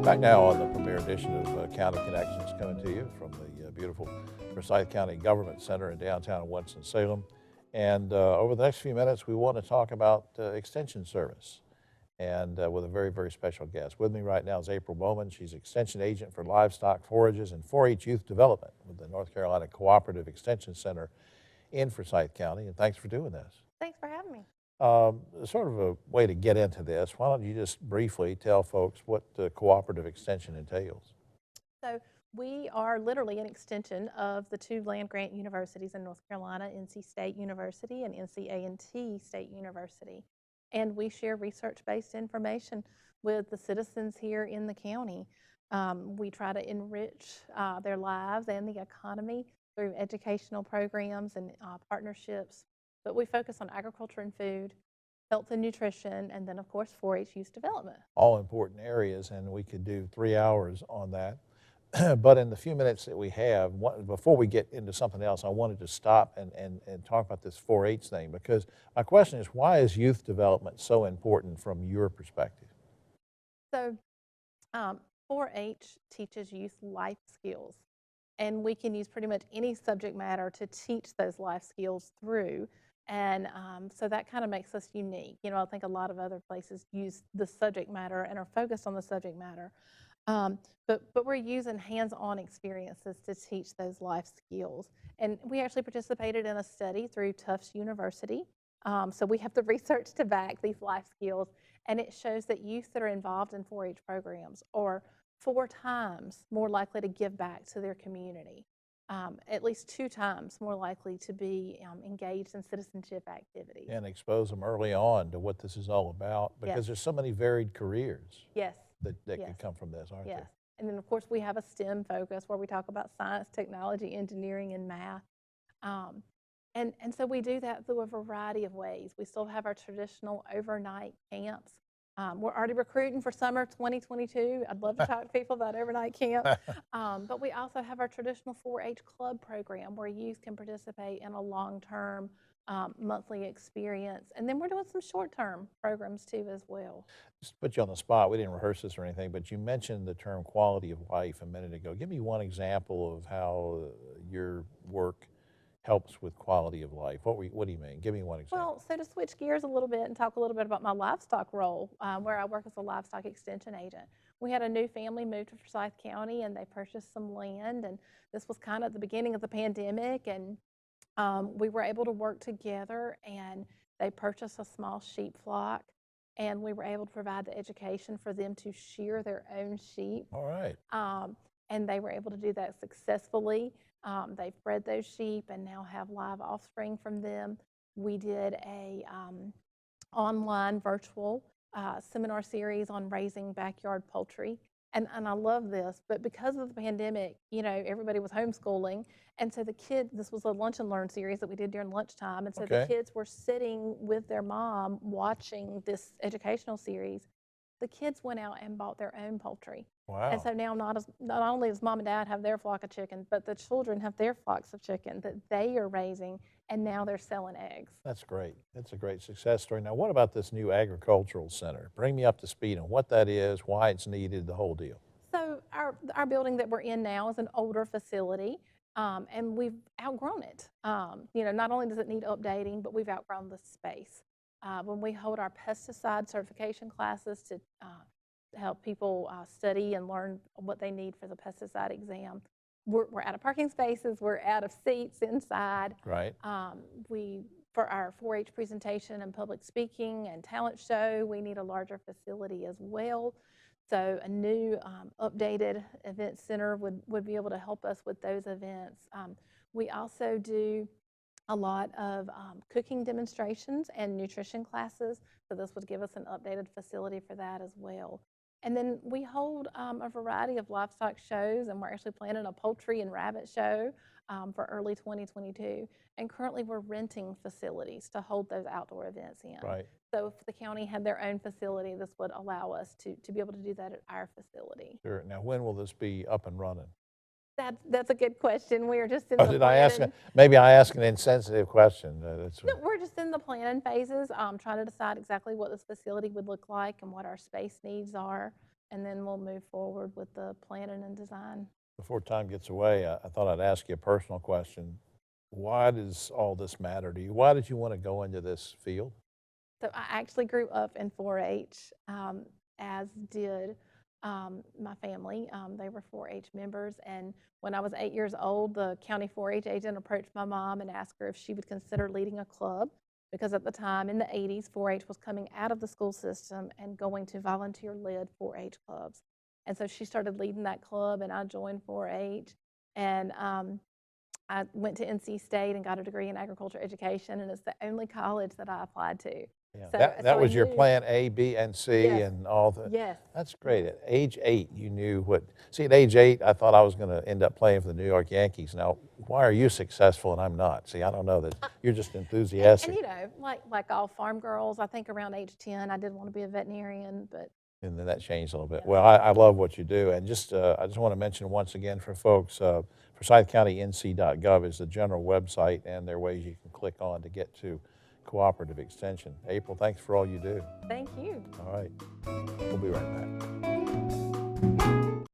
Back now on the premiere edition of County Connections, coming to you from the beautiful Forsyth County Government Center in downtown Winston-Salem. And over the next few minutes, we want to talk about Extension Service, and with a very, very special guest. With me right now is April Bowman. She's Extension Agent for Livestock Forages and 4-H Youth Development with the North Carolina Cooperative Extension Center in Forsyth County. And thanks for doing this. Thanks for having me. Sort of a way to get into this, why don't you just briefly tell folks what cooperative extension entails? So we are literally an extension of the two land-grant universities in North Carolina, NC State University and NC State University. And we share research-based information with the citizens here in the county. We try to enrich their lives and the economy through educational programs and partnerships. But we focus on agriculture and food, health and nutrition, and then, of course, 4-H youth development. All important areas, and we could do 3 hours on that. But in the few minutes that we have, before we get into something else, I wanted to stop and talk about this 4-H thing, because my question is, why is youth development so important from your perspective? So 4-H teaches youth life skills, and we can use pretty much any subject matter to teach those life skills through. And so that kind of makes us unique. You know, I think a lot of other places use the subject matter and are focused on the subject matter. But we're using hands-on experiences to teach those life skills. And we actually participated in a study through Tufts University. So we have the research to back these life skills. And it shows that youth that are involved in 4-H programs are 4 times more likely to give back to their community. At least 2 times more likely to be engaged in citizenship activities. And expose them early on to what this is all about, because there's so many varied careers that could come from this, aren't there? And then, of course, we have a STEM focus where we talk about science, technology, engineering, and math. And so we do that through a variety of ways. We still have our traditional overnight camps. We're already recruiting for summer 2022. I'd love to talk to people about overnight camp. But we also have our traditional 4-H club program where youth can participate in a long-term monthly experience. And then we're doing some short-term programs too as well. Just to put you on the spot, we didn't rehearse this or anything, but you mentioned the term quality of life a minute ago. Give me one example of how your work helps with quality of life. What do you mean? Give me one example. Well, so to switch gears a little bit and talk a little bit about my livestock role, where I work as a livestock extension agent. We had a new family move to Forsyth County, and they purchased some land, and this was kind of the beginning of the pandemic, and we were able to work together, and they purchased a small sheep flock, and we were able to provide the education for them to shear their own sheep. All right. And they were able to do that successfully. They've bred those sheep and now have live offspring from them. We did a online virtual seminar series on raising backyard poultry. And I love this, but because of the pandemic, you know, everybody was homeschooling. And so the kids, this was a lunch and learn series that we did during lunchtime. And so the kids were sitting with their mom watching this educational series. The kids went out and bought their own poultry. Wow. And so now not only does mom and dad have their flock of chickens, but the children have their flocks of chicken that they are raising, and now they're selling eggs. That's great. That's a great success story. Now, what about this new agricultural center? Bring me up to speed on what that is, why it's needed, the whole deal. So our building that we're in now is an older facility, and we've outgrown it. You know, not only does it need updating, but we've outgrown the space. When we hold our pesticide certification classes to help people study and learn what they need for the pesticide exam, we're out of parking spaces, we're out of seats inside. Right. For our 4-H presentation and public speaking and talent show, we need a larger facility as well. So a new updated event center would be able to help us with those events. We also do a lot of cooking demonstrations and nutrition classes, so this would give us an updated facility for that as well. And then we hold a variety of livestock shows, and we're actually planning a poultry and rabbit show for early 2022. And currently we're renting facilities to hold those outdoor events in. Right. So if the county had their own facility, this would allow us to be able to do that at our facility. Sure. Now, when will this be up and running? That's a good question. We are just in the Did I ask? Maybe I asked an insensitive question. No, we're just in the planning phases, trying to decide exactly what this facility would look like and what our space needs are. and then we'll move forward with the planning and design. Before time gets away, I thought I'd ask you a personal question. Why does all this matter to you? Why did you want to go into this field? So I actually grew up in 4-H, as did my family. They were 4-H members, and when I was 8 years old, the county 4-H agent approached my mom and asked her if she would consider leading a club, because at the time in the 80s, 4-H was coming out of the school system and going to volunteer-led 4-H clubs. And so she started leading that club, and I joined 4-H, and I went to NC State and got a degree in agriculture education, and it's the only college that I applied to. Yeah, So, that so I was your knew, plan A, B, and C, yes, and all the. yes, That's great. At age 8, you knew what. See, at age 8, I thought I was going to end up playing for the New York Yankees. Now, why are you successful and I'm not? See, I don't know that. You're just and enthusiastic. you know, like all farm girls, I think around age 10, I did want to be a veterinarian, but And then that changed a little bit. yeah. Well, I love what you do. And just, I just want to mention once again for folks, Forsyth County NC.gov is the general website, and there are ways you can click on to get to Cooperative Extension. April, thanks for all you do. Thank you. All right. We'll be right back.